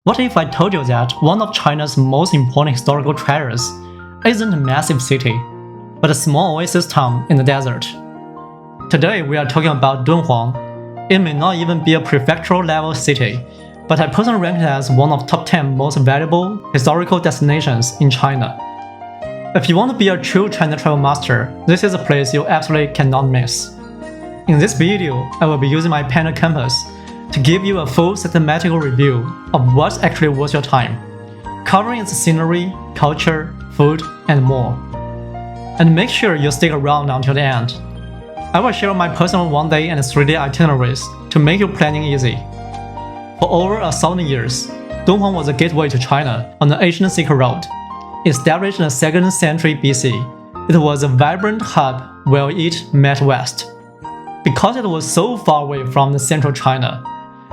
What if I told you that one of China's most important historical treasures isn't a massive city, but a small oasis town in the desert? Today we are talking about Dunhuang. It may not even be a prefectural level city, but I personally rank it as one of top 10 most valuable historical destinations in China. If you want to be a true China travel master, this is a place you absolutely cannot miss. In this video, I will be using my Panda Compass to give you a full systematical review of what's actually worth your time, covering its scenery, culture, food, and more. And make sure you stick around until the end. I will share my personal 1-day and 3-day itineraries to make your planning easy. For over 1,000 years, Dunhuang was a gateway to China on the ancient silkroad. Established in the 2nd century BC, it was a vibrant hub where East met West. Because it was so far away from the central China,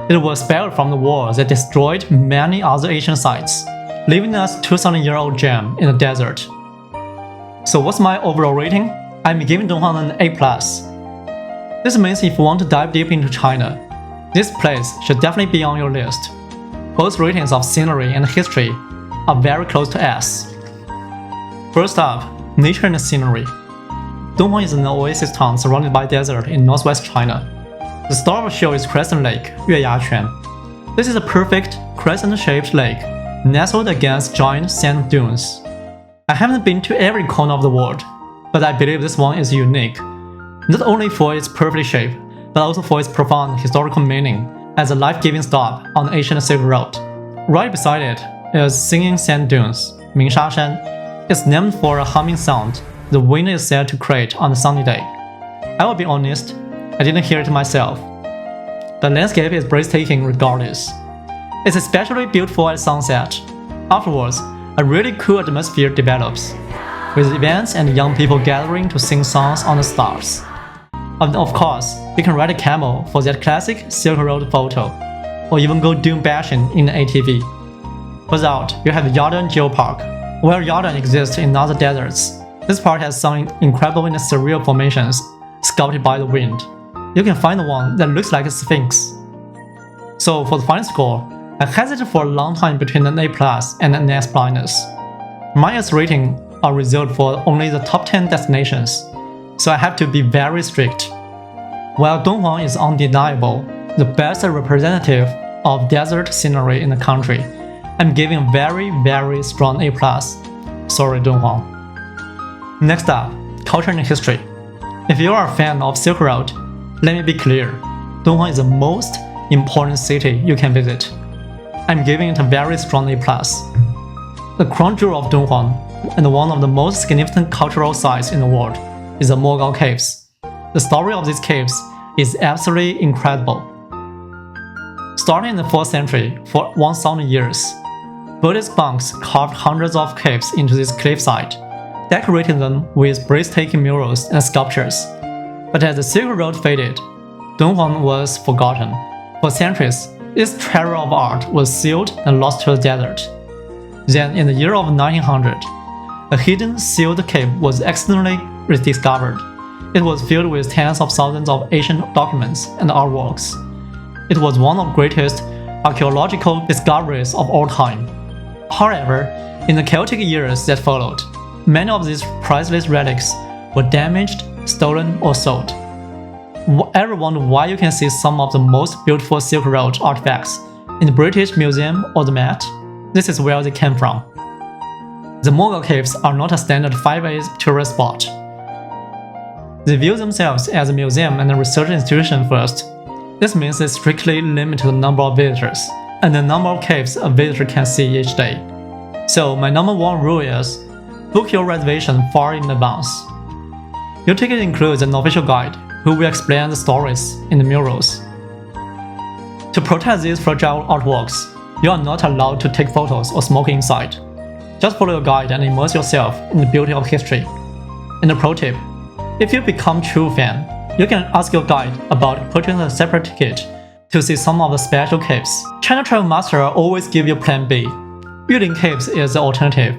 it was spared from the war that destroyed many other ancient sites, leaving us a 2,000-year-old gem in the desert. So what's my overall rating? I'm giving Dunhuang an A+. This means if you want to dive deep into China, this place should definitely be on your list. Both ratings of scenery and history are very close to S. First up, nature and scenery. Dunhuang is an oasis town surrounded by desert in northwest China. The star of the show is Crescent Lake, Yueyang. This is a perfect crescent-shaped lake, nestled against giant sand dunes. I haven't been to every corner of the world, but I believe this one is unique, not only for its perfect shape, but also for its profound historical meaning as a life-giving stop on the ancient Silk Road. Right beside it is singing sand dunes, Mingsha. It's named for a humming sound the wind is said to create on a sunny day. I will be honest, I didn't hear it myself. The landscape is breathtaking regardless. It's especially beautiful at sunset. Afterwards, a really cool atmosphere develops, with events and young people gathering to sing songs on the stars. And of course, you can ride a camel for that classic Silk Road photo, or even go dune bashing in an ATV. Further out, you have Yardang Geopark, where Yardang exists in other deserts. This park has some incredible and surreal formations sculpted by the wind. You can find one that looks like a sphinx. So for the final score, I hesitated for a long time between an A+ and an S-. My S rating are reserved for only the top 10 destinations, so I have to be very strict. While Dunhuang is undeniable, the best representative of desert scenery in the country, I'm giving a very strong A+. Sorry, Dunhuang. Next up, culture and history. If you are a fan of Silk Road, let me be clear, Dunhuang is the most important city you can visit. I'm giving it a very strong A+. The crown jewel of Dunhuang, and one of the most significant cultural sites in the world, is the Mogao caves. The story of these caves is absolutely incredible. Starting in the 4th century, for 1,000 years, Buddhist monks carved hundreds of caves into this cliffside, decorating them with breathtaking murals and sculptures. But as the Silk Road faded, Dunhuang was forgotten. For centuries, this treasure of art was sealed and lost to the desert. Then, in the year of 1900, a hidden sealed cave was accidentally rediscovered. It was filled with tens of thousands of ancient documents and artworks. It was one of the greatest archaeological discoveries of all time. However, in the chaotic years that followed, many of these priceless relics were damaged, stolen, or sold. Ever wonder why you can see some of the most beautiful Silk Road artifacts in the British Museum or the Met? This is where they came from. The Mogao caves are not a standard 5A tourist spot. They view themselves as a museum and a research institution first. This means they strictly limit the number of visitors and the number of caves a visitor can see each day. So my number 1 rule is, book your reservation far in advance. Your ticket includes an official guide who will explain the stories in the murals. To protect these fragile artworks, you are not allowed to take photos or smoke inside. Just follow your guide and immerse yourself in the beauty of history. And a pro tip, if you become a true fan, you can ask your guide about purchasing a separate ticket to see some of the special caves. China Travel Master always give you plan B. Yulin Caves is the alternative.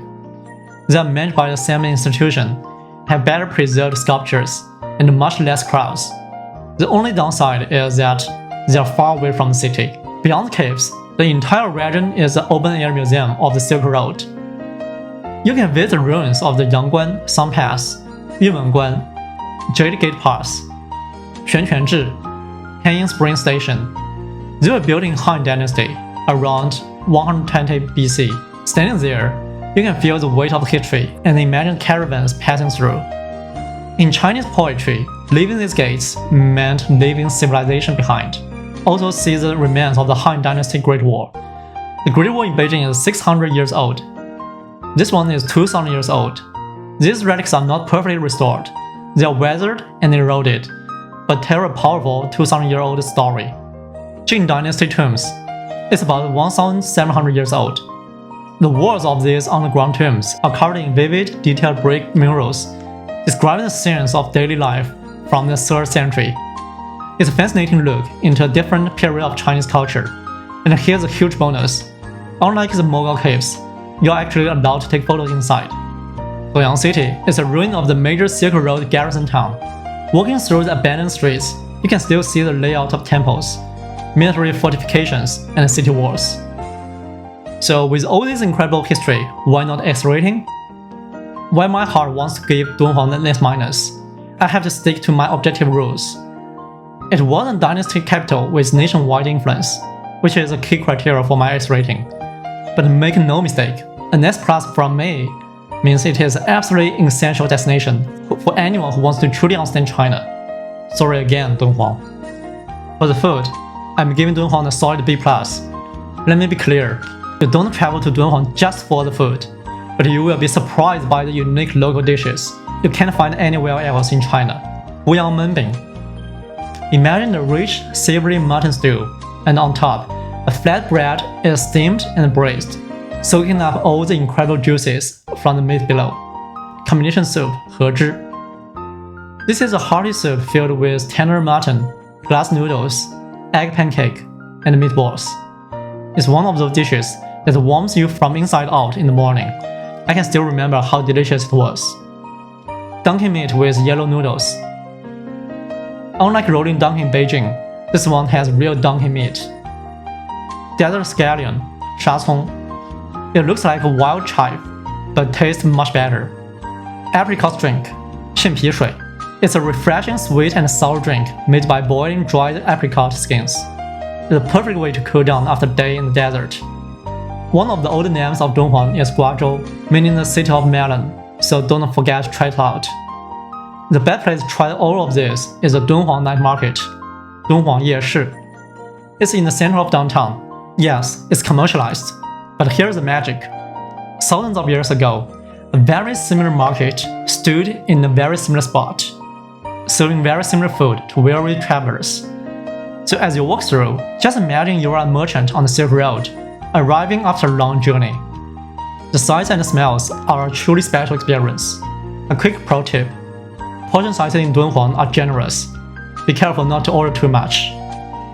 They are managed by the same institution, have better preserved sculptures, and much less crowds. The only downside is that they are far away from the city. Beyond the caves, The entire region is an open-air museum of the Silk Road. You can visit the ruins of the Yangguan Sun Pass, Yumenguan, Jade Gate Pass, Xuanquanzhi, Hanging Spring Station. They were built in Han Dynasty around 120 BC. Standing there, you can feel the weight of history and imagine caravans passing through. In Chinese poetry, leaving these gates meant leaving civilization behind. Also see the remains of the Han Dynasty Great Wall. The Great Wall in Beijing is 600 years old. This one is 2,000 years old. These relics are not perfectly restored. They are weathered and eroded, but tell a powerful 2,000-year-old story. Jin-Dynasty tombs is about 1,700 years old. The walls of these underground tombs are covered in vivid, detailed brick murals, describing the scenes of daily life from the 3rd century. It's a fascinating look into a different period of Chinese culture. And here's a huge bonus. Unlike the Mogao caves, you're actually allowed to take photos inside. Suoyang City is a ruin of the major Silk Road garrison town. Walking through the abandoned streets, you can still see the layout of temples, military fortifications, and city walls. So with all this incredible history, why not X-rating? While my heart wants to give Dunhuang an S-, I have to stick to my objective rules. It was a dynasty capital with nationwide influence, which is a key criteria for my S rating. But make no mistake, an S+ from me means it is an absolutely essential destination for anyone who wants to truly understand China. Sorry again, Dunhuang. For the food, I'm giving Dunhuang a solid B+. Let me be clear, you don't travel to Dunhuang just for the food, but you will be surprised by the unique local dishes you can't find anywhere else in China. Huyang Menbing. Imagine a rich, savory mutton stew, and on top, a flat bread is steamed and braised, soaking up all the incredible juices from the meat below. Combination soup, Hezhi. This is a hearty soup filled with tender mutton, glass noodles, egg pancake, and meatballs. It's one of those dishes that warms you from inside out in the morning. I can still remember how delicious it was. Donkey meat with yellow noodles. Unlike rolling donkey in Beijing, this one has real donkey meat. Desert scallion, shacong. It looks like a wild chive, but tastes much better. Apricot drink, 杏皮水. It's a refreshing sweet and sour drink made by boiling dried apricot skins. It's a perfect way to cool down after a day in the desert. One of the old names of Dunhuang is Guazhou, meaning the city of melon, so don't forget to try it out. The best place to try all of this is the Dunhuang night market, Dunhuang Yeshi. It's in the center of downtown. Yes, it's commercialized, but here's the magic. Thousands of years ago, a very similar market stood in a very similar spot, serving very similar food to weary travelers. So as you walk through, just imagine you are a merchant on the Silk Road, arriving after a long journey. The sights and smells are a truly special experience. A quick pro tip. Portion sizes in Dunhuang are generous. Be careful not to order too much.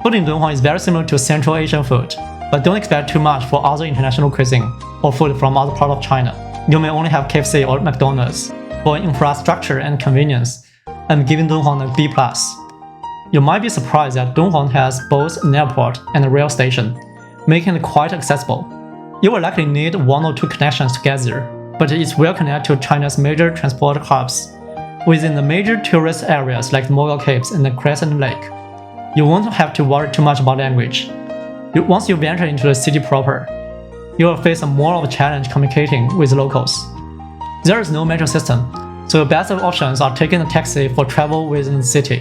Food in Dunhuang is very similar to Central Asian food, but don't expect too much for other international cuisine or food from other parts of China. You may only have KFC or McDonald's. For infrastructure and convenience, I'm giving Dunhuang a B+. You might be surprised that Dunhuang has both an airport and a rail station, making it quite accessible. You will likely need 1 or 2 connections to get there, but it's well connected to China's major transport hubs. Within the major tourist areas like the Mogao Caves and the Crescent Lake, you won't have to worry too much about language. Once you venture into the city proper, you will face more of a challenge communicating with locals. There is no metro system, so your best options are taking a taxi for travel within the city.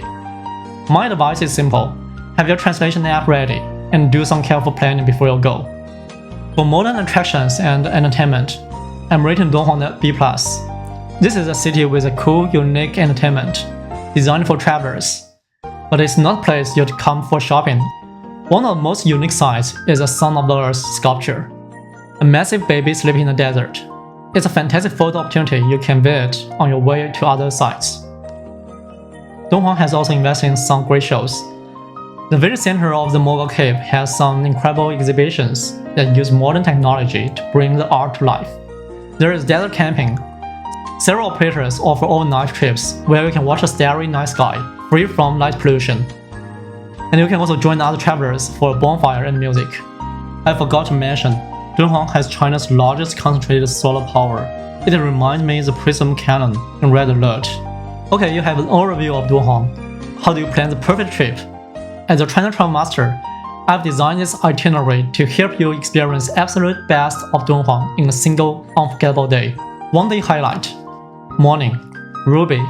My advice is simple: have your translation app ready and do some careful planning before you go. For modern attractions and entertainment, I'm rating Dunhuang a B+. This is a city with a cool, unique entertainment, designed for travelers. But it's not a place you'd come for shopping. One of the most unique sights is the Son of the Earth sculpture. A massive baby sleeping in the desert. It's a fantastic photo opportunity you can visit on your way to other sites. Dunhuang has also invested in some great shows. The very center of the Mogao Cave has some incredible exhibitions that use modern technology to bring the art to life. There is desert camping. Several operators offer overnight trips where you can watch a starry night sky, free from light pollution. And you can also join other travelers for a bonfire and music. I forgot to mention, Dunhuang has China's largest concentrated solar power. It reminds me of the Prism Cannon in Red Alert. Okay, you have an overview of Dunhuang. How do you plan the perfect trip? As a China travel master, I've designed this itinerary to help you experience absolute best of Dunhuang in a single unforgettable day. One day highlight. Morning. Ruby.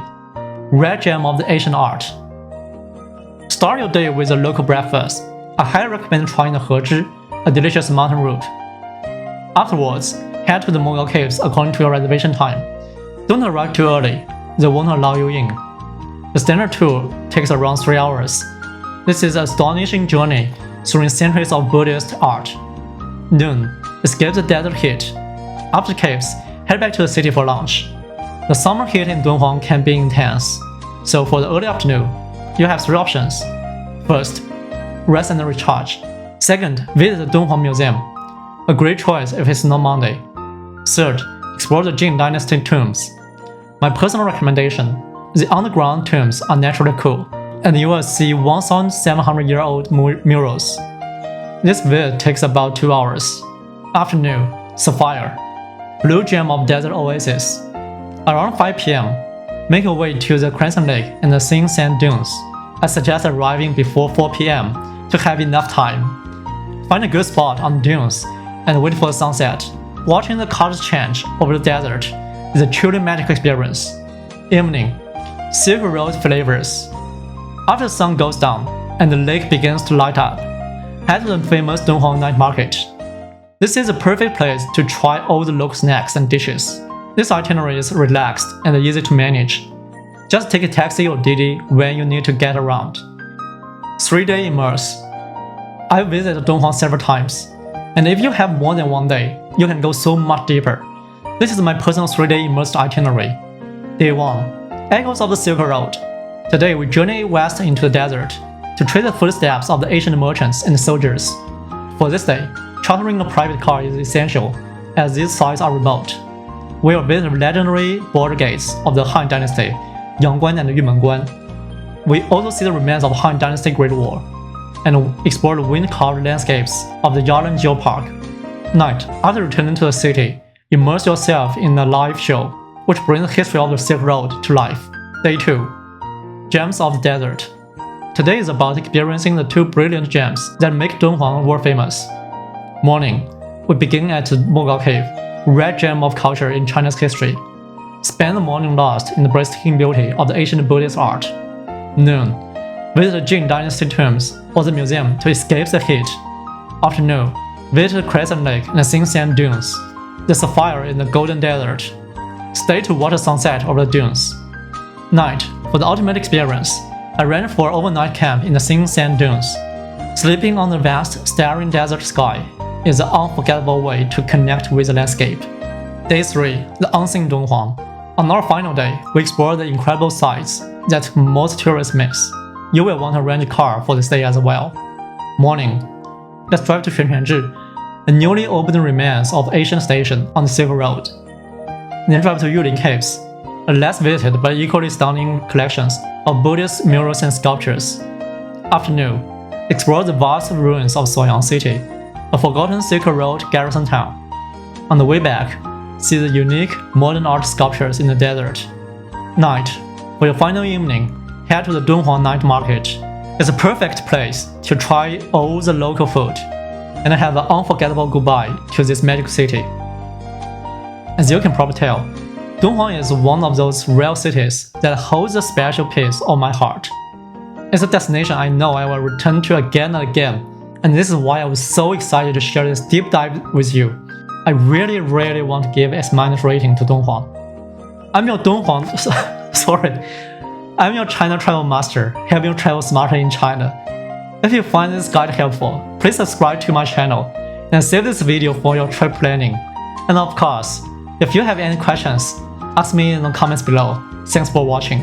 Red gem of the Asian art. Start your day with a local breakfast. I highly recommend trying the Hezhi, a delicious mountain root. Afterwards, head to the Mogao caves according to your reservation time. Don't arrive too early, they won't allow you in. The standard tour takes around 3 hours. This is an astonishing journey through centuries of Buddhist art. Noon, escape the desert heat. After caves, head back to the city for lunch. The summer heat in Dunhuang can be intense, so for the early afternoon, you have 3 options. First, rest and recharge. Second, visit the Dunhuang Museum. A great choice if it's not Monday. Third, explore the Jin-Dynasty tombs. My personal recommendation, the underground tombs are naturally cool, and you will see 1,700-year-old murals. This visit takes about 2 hours. Afternoon, Sapphire. Blue gem of desert oasis. Around 5 p.m., make your way to the Crescent Lake and the Thin Sand Dunes. I suggest arriving before 4 p.m. to have enough time. Find a good spot on the dunes and wait for the sunset. Watching the colors change over the desert is a truly magical experience. Evening. Silkroad flavors. After the sun goes down and the lake begins to light up, head to the famous Dunhuang night market. This is a perfect place to try all the local snacks and dishes. This itinerary is relaxed and easy to manage. Just take a taxi or Didi when you need to get around. 3-day Immerse. I've visited Dunhuang several times, and if you have more than 1 day, you can go so much deeper. This is my personal 3-day immersed itinerary. Day 1. Echoes of the Silk Road. Today we journey west into the desert to trace the footsteps of the ancient merchants and soldiers. For this day, chartering a private car is essential, as these sites are remote. We will visit the legendary border gates of the Han Dynasty, Yangguan and Yumenguan. We also see the remains of Han Dynasty Great Wall, and explore the wind-carved landscapes of the Yardang Geopark. Night. After returning to the city, immerse yourself in a live show, which brings the history of the Silk Road to life. Day 2. Gems of the Desert. Today is about experiencing the 2 brilliant gems that make Dunhuang world famous. Morning. We begin at the Mogao Cave, red gem of culture in China's history. Spend the morning lost in the breathtaking beauty of the ancient Buddhist art. Noon. Visit the Jin-Dynasty tombs or the museum to escape the heat. Afternoon. Visit the Crescent Lake and the Thin Sand Dunes, the Sapphire in the Golden Desert. Stay to watch the sunset over the dunes. Night. For the ultimate experience, I ran for an overnight camp in the Thin Sand Dunes. Sleeping on the vast, staring desert sky is an unforgettable way to connect with the landscape. Day 3. The unseen Dunhuang. On our final day, we explore the incredible sights that most tourists miss. You will want to rent a car for this day as well. Morning. Let's drive to Crescent, a newly opened remains of ancient station on the Silk Road. Then drive to Yulin caves, a less visited but equally stunning collections of Buddhist murals and sculptures. Afternoon. Explore the vast ruins of Suoyang city, a forgotten Silk Road garrison town. On the way back, see the unique modern art sculptures in the desert. Night. For your final evening, head to the Dunhuang night market. It's a perfect place to try all the local food and have an unforgettable goodbye to this magic city. As you can probably tell, Dunhuang is one of those rare cities that holds a special place on my heart. It's a destination I know I will return to again and again, and this is why I was so excited to share this deep dive with you. I really want to give S- rating to Dunhuang. I'm your I'm your China travel master, helping you travel smarter in China. If you find this guide helpful, please subscribe to my channel and save this video for your trip planning. And of course, if you have any questions, ask me in the comments below. Thanks for watching.